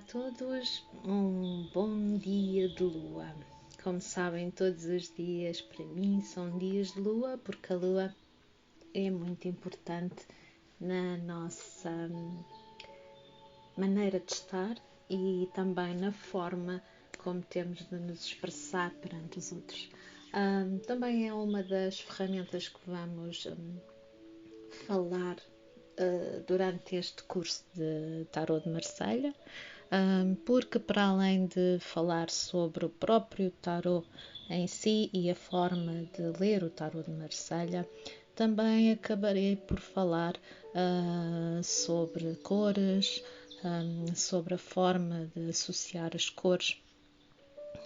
todos, um bom dia de lua. Como sabem, todos os dias para mim são dias de lua, porque a lua é muito importante na nossa maneira de estar e também na forma como temos de nos expressar perante os outros. Também é uma das ferramentas que vamos falar durante este curso de Tarot de Marselha, porque para além de falar sobre o próprio Tarot em si e a forma de ler o Tarot de Marselha, também acabarei por falar sobre cores, sobre a forma de associar as cores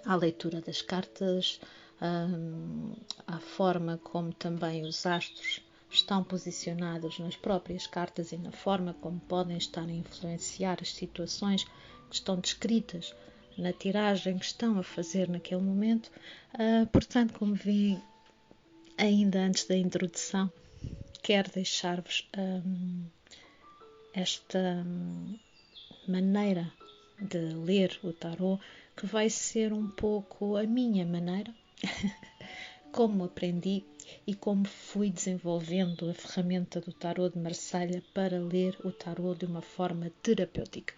à leitura das cartas, à forma como também os astros estão posicionados nas próprias cartas e na forma como podem estar a influenciar as situações que estão descritas na tiragem que estão a fazer naquele momento. Portanto, como veem, ainda antes da introdução, quero deixar-vos esta maneira de ler o tarot, que vai ser um pouco a minha maneira, como aprendi e como fui desenvolvendo a ferramenta do Tarot de Marselha para ler o tarot de uma forma terapêutica.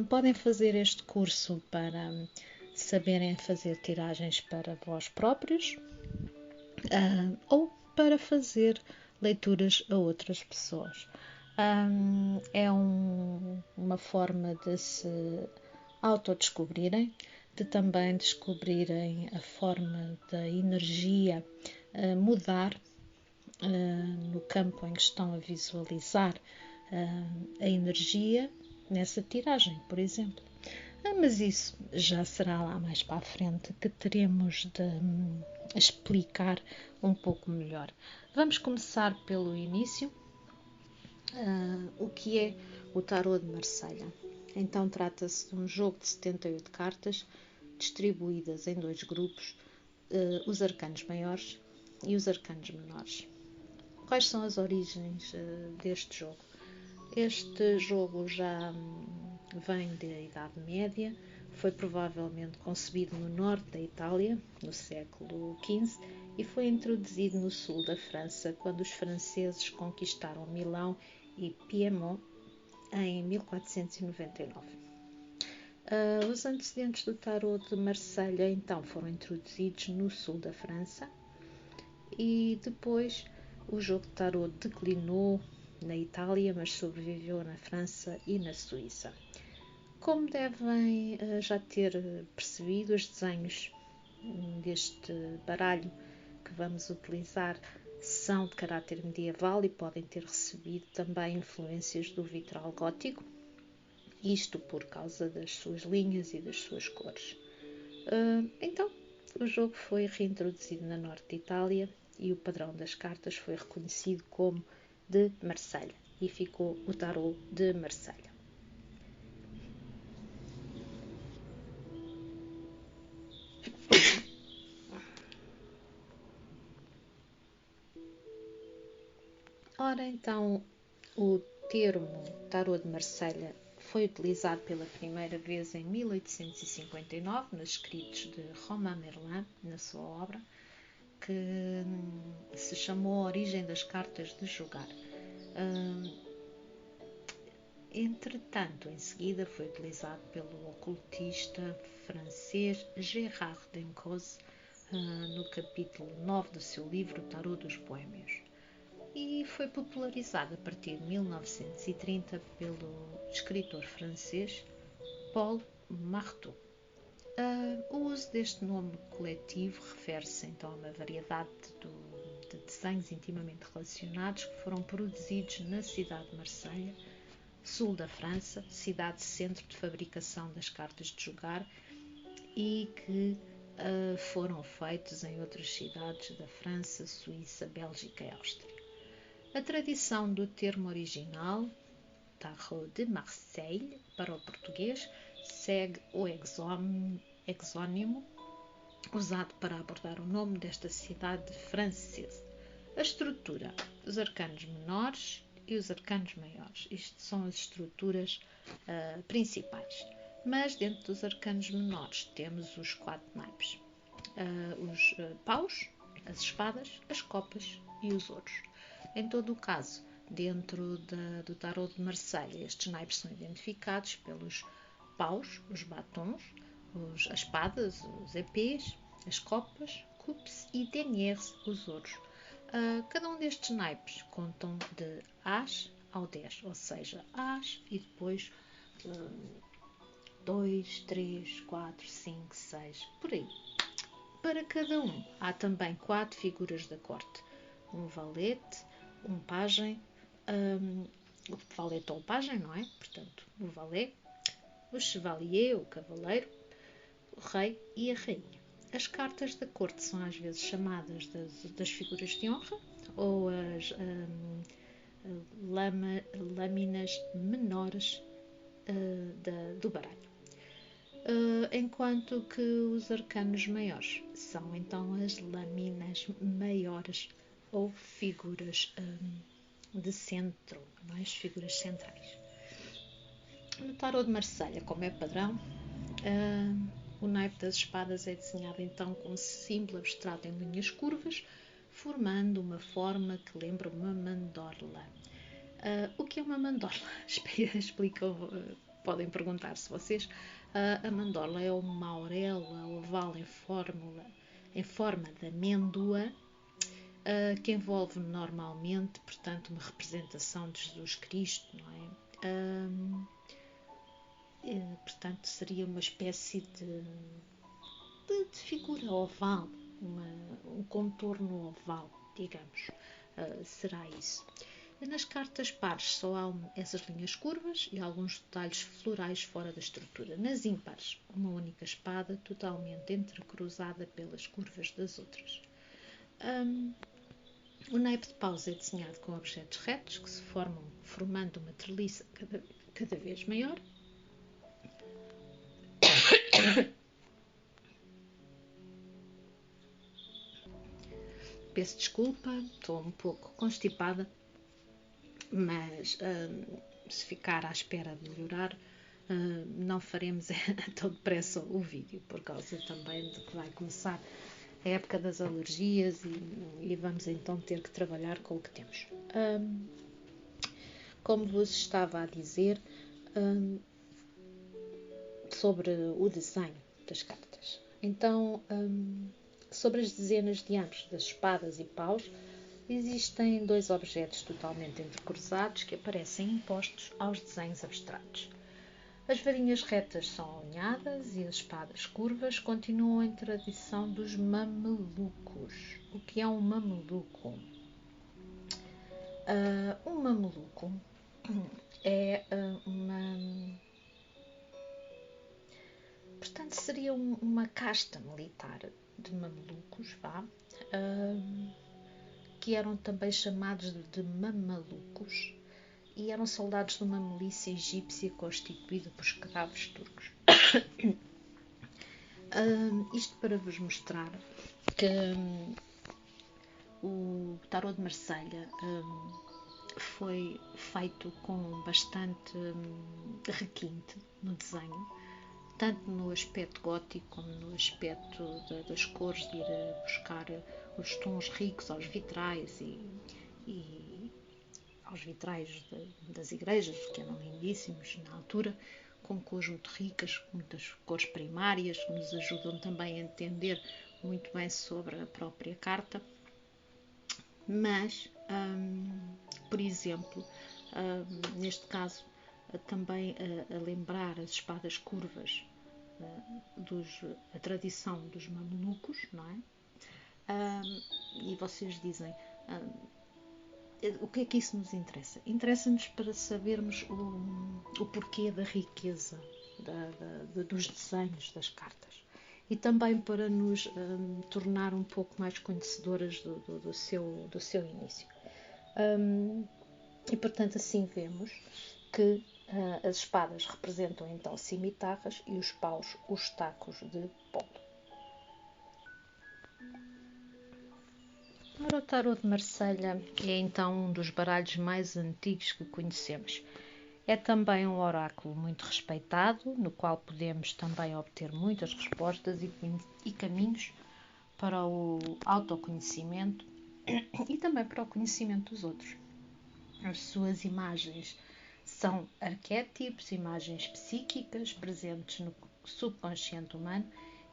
Podem fazer este curso para saberem fazer tiragens para vós próprios ou para fazer leituras a outras pessoas. É uma forma de se autodescobrirem, de também descobrirem a forma da energia mudar no campo em que estão a visualizar a energia nessa tiragem, por exemplo. Mas isso já será lá mais para a frente que teremos de explicar um pouco melhor. Vamos começar pelo início. O que é o Tarot de Marselha? Então trata-se de um jogo de 78 cartas distribuídas em dois grupos, os arcanos maiores e os arcanos menores. Quais são as origens deste jogo? Este jogo já vem da Idade Média, foi provavelmente concebido no norte da Itália, no século XV, e foi introduzido no sul da França, quando os franceses conquistaram Milão e Piemont em 1499. Os antecedentes do Tarot de Marselha então foram introduzidos no sul da França e depois o jogo de Tarot declinou na Itália, mas sobreviveu na França e na Suíça. Como devem já ter percebido, os desenhos deste baralho que vamos utilizar são de caráter medieval e podem ter recebido também influências do vitral gótico, isto por causa das suas linhas e das suas cores. Então, o jogo foi reintroduzido na norte de Itália e o padrão das cartas foi reconhecido como de Marselha e ficou o Tarot de Marselha. Ora, então, o termo Tarot de Marselha foi utilizado pela primeira vez em 1859, nos escritos de Romain Merlin, na sua obra, que se chamou A Origem das Cartas de Jogar. Entretanto, em seguida foi utilizado pelo ocultista francês Gérard Dencausse no capítulo 9 do seu livro Tarot dos Boêmios, e foi popularizado a partir de 1930 pelo escritor francês Paul Marteau. O uso deste nome coletivo refere-se então a uma variedade de desenhos intimamente relacionados que foram produzidos na cidade de Marselha, sul da França, cidade centro de fabricação das cartas de jogar, e que foram feitos em outras cidades da França, Suíça, Bélgica e Áustria. A tradição do termo original, Tarot de Marseille, para o português, segue o exónimo usado para abordar o nome desta cidade francesa. A estrutura: os arcanos menores e os arcanos maiores. Isto são as estruturas principais. Mas dentro dos arcanos menores temos os 4 naipes. Os paus, as espadas, as copas e os ouros. Em todo o caso, dentro do tarot de Marselha, estes naipes são identificados pelos paus, os batons, as espadas, os épées, as copas, cupes e deniers, os ouros. Cada um destes naipes contam de As ao 10, ou seja, As e depois 2, 3, 4, 5, 6, por aí. Para cada um, há também 4 figuras da corte. Um valete, um pajem, o valete ou o pajem, não é? Portanto, o valet, o chevalier, o cavaleiro, o rei e a rainha. As cartas da corte são às vezes chamadas das figuras de honra ou as lâminas menores do baralho. Enquanto que os arcanos maiores são então as lâminas maiores ou figuras de centro, não é? As figuras centrais. No tarot de Marselha, como é padrão, o naipe das espadas é desenhado então com um símbolo abstrato em linhas curvas, formando uma forma que lembra uma mandorla. O que é uma mandorla? Explicam, podem perguntar-se vocês. A mandorla é uma auréola oval em forma de amêndoa, que envolve normalmente, portanto, uma representação de Jesus Cristo, não é? Portanto, seria uma espécie de figura oval, um contorno oval, digamos. Será isso. Nas cartas pares só há essas linhas curvas e alguns detalhes florais fora da estrutura. Nas ímpares, uma única espada totalmente entrecruzada pelas curvas das outras. O naipe de paus é desenhado com objetos retos que se formando uma treliça cada vez maior. Peço desculpa, estou um pouco constipada, mas se ficar à espera de melhorar, não faremos tão depressa o vídeo, por causa também de que vai começar a época das alergias e vamos então ter que trabalhar com o que temos. Como vos estava a dizer, sobre o desenho das cartas. Então, sobre as dezenas de ambos das espadas e paus, existem 2 objetos totalmente entrecruzados que aparecem impostos aos desenhos abstratos. As varinhas retas são alinhadas e as espadas curvas continuam em tradição dos mamelucos. O que é um mameluco? Um mameluco é portanto, seria uma casta militar de mamelucos, que eram também chamados de mamalucos e eram soldados de uma milícia egípcia constituída por escravos turcos. Isto para vos mostrar que o tarot de Marselha foi feito com bastante requinte no desenho, tanto no aspecto gótico como no aspecto das cores, de ir buscar os tons ricos aos vitrais e aos vitrais das igrejas, que eram lindíssimos na altura, com cores muito ricas, muitas cores primárias, que nos ajudam também a entender muito bem sobre a própria carta. Mas, por exemplo, neste caso, também a lembrar as espadas curvas, a tradição dos mamelucos, não é? E vocês dizem, o que é que isso nos interessa? Interessa-nos para sabermos o porquê da riqueza dos desenhos das cartas e também para nos tornar um pouco mais conhecedoras do seu início. E portanto assim vemos que as espadas representam então cimitarras e os paus os tacos de polo. Ora, o tarot de Marselha é então um dos baralhos mais antigos que conhecemos. É também um oráculo muito respeitado, no qual podemos também obter muitas respostas e caminhos para o autoconhecimento e também para o conhecimento dos outros. As suas imagens são arquétipos, imagens psíquicas presentes no subconsciente humano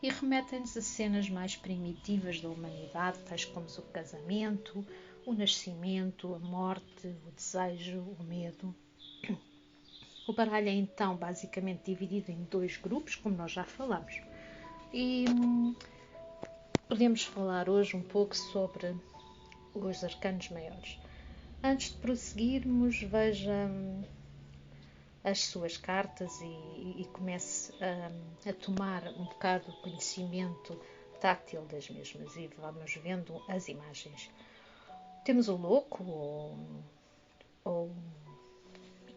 e remetem-nos a cenas mais primitivas da humanidade, tais como o casamento, o nascimento, a morte, o desejo, o medo. O baralho é então basicamente dividido em 2 grupos, como nós já falamos. E podemos falar hoje um pouco sobre os arcanos maiores. Antes de prosseguirmos, veja as suas cartas e comece a tomar um bocado de conhecimento táctil das mesmas e vamos vendo as imagens. Temos o louco, ou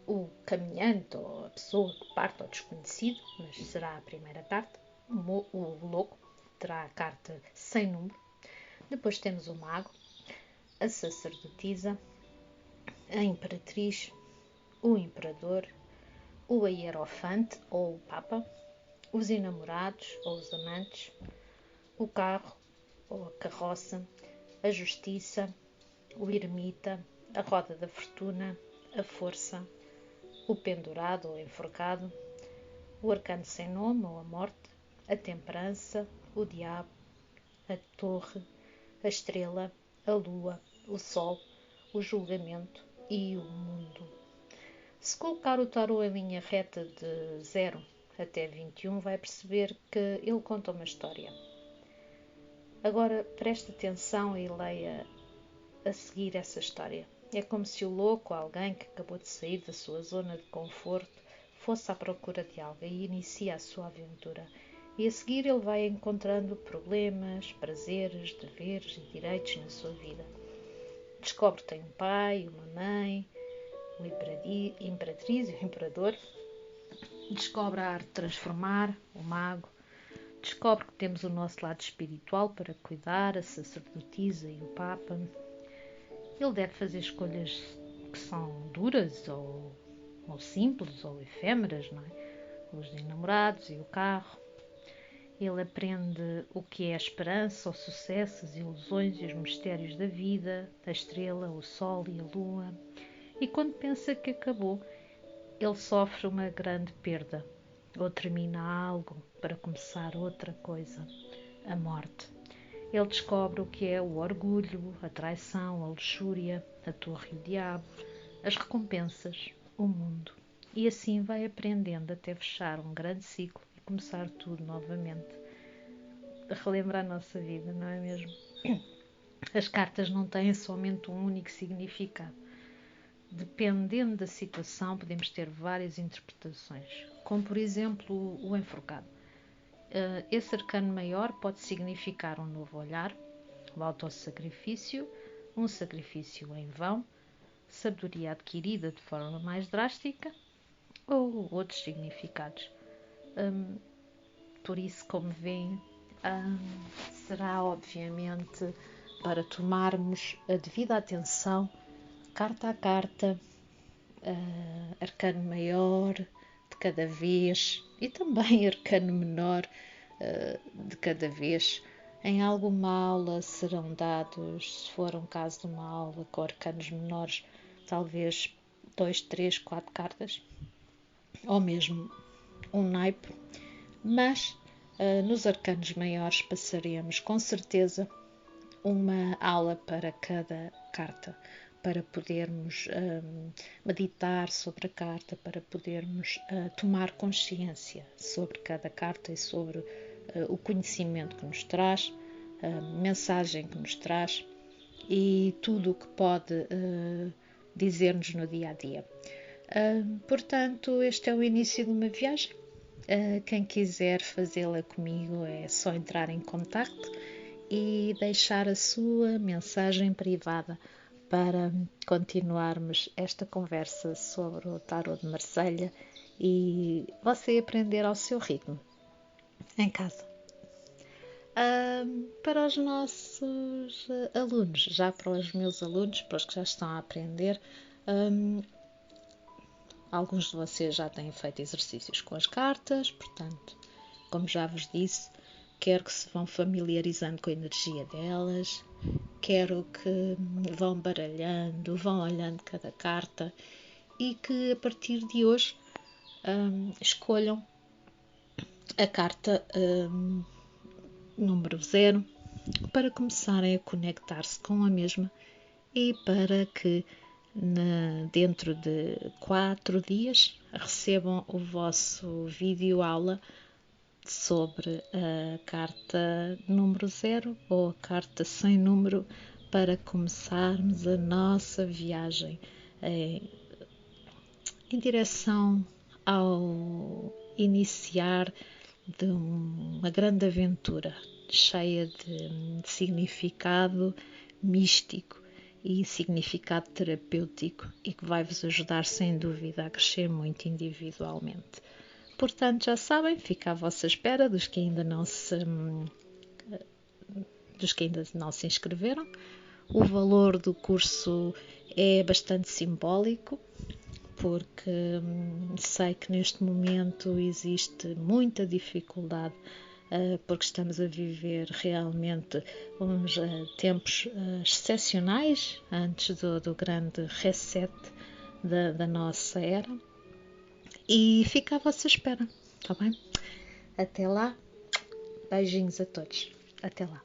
o caminhante, ou a pessoa que parte ao desconhecido, mas será a primeira carta. O louco terá a carta sem número. Depois temos o mago, a sacerdotisa, a imperatriz, o imperador, o hierofante ou o papa, os enamorados ou os amantes, o carro ou a carroça, a justiça, o ermita, a roda da fortuna, a força, o pendurado ou enforcado, o arcano sem nome ou a morte, a temperança, o diabo, a torre, a estrela, a lua, o sol, o julgamento e o mundo. Se colocar o tarô em linha reta de 0 até 21, vai perceber que ele conta uma história. Agora preste atenção e leia a seguir essa história. É como se o louco, alguém que acabou de sair da sua zona de conforto, fosse à procura de algo e inicia a sua aventura. E a seguir ele vai encontrando problemas, prazeres, deveres e direitos na sua vida. Descobre que tem um pai, uma mãe, o imperatriz e o imperador. Descobre a arte de transformar, o mago. Descobre que temos o nosso lado espiritual para cuidar, a sacerdotisa e o papa. Ele deve fazer escolhas que são duras ou simples ou efêmeras, não é? Os enamorados e o carro. Ele aprende o que é a esperança, o sucesso, as ilusões e os mistérios da vida, a estrela, o sol e a lua. E quando pensa que acabou, ele sofre uma grande perda, ou termina algo para começar outra coisa, a morte. Ele descobre o que é o orgulho, a traição, a luxúria, a torre e o diabo, as recompensas, o mundo. E assim vai aprendendo até fechar um grande ciclo e começar tudo novamente. A relembrar a nossa vida, não é mesmo? As cartas não têm somente um único significado. Dependendo da situação, podemos ter várias interpretações, como por exemplo o enforcado. Esse arcano maior pode significar um novo olhar, o autossacrifício, um sacrifício em vão, sabedoria adquirida de forma mais drástica ou outros significados. Por isso, como veem, será obviamente para tomarmos a devida atenção, carta a carta, arcano maior de cada vez e também arcano menor de cada vez. Em alguma aula serão dados, se for um caso de uma aula com arcanos menores, talvez 2, 3, 4 cartas, ou mesmo um naipe, mas nos arcanos maiores passaremos com certeza uma aula para cada carta, para podermos meditar sobre a carta, para podermos tomar consciência sobre cada carta e sobre o conhecimento que nos traz, a mensagem que nos traz e tudo o que pode dizer-nos no dia a dia. Portanto, este é o início de uma viagem. Quem quiser fazê-la comigo é só entrar em contacto e deixar a sua mensagem privada para continuarmos esta conversa sobre o tarot de Marselha e você aprender ao seu ritmo, em casa. Para os nossos alunos, já para os meus alunos, para os que já estão a aprender, alguns de vocês já têm feito exercícios com as cartas, portanto, como já vos disse, quero que se vão familiarizando com a energia delas, quero que vão baralhando, vão olhando cada carta e que a partir de hoje escolham a carta número 0 para começarem a conectar-se com a mesma e para que dentro de 4 dias recebam o vosso vídeo aula sobre a carta número 0 ou a carta sem número para começarmos a nossa viagem em direção ao iniciar de uma grande aventura cheia de significado místico e significado terapêutico e que vai vos ajudar sem dúvida a crescer muito individualmente. Portanto, já sabem, fica à vossa espera dos que ainda não se inscreveram. O valor do curso é bastante simbólico, porque sei que neste momento existe muita dificuldade, porque estamos a viver realmente uns tempos excepcionais antes do grande reset da nossa era. E fica à vossa espera, está bem? Até lá, beijinhos a todos. Até lá.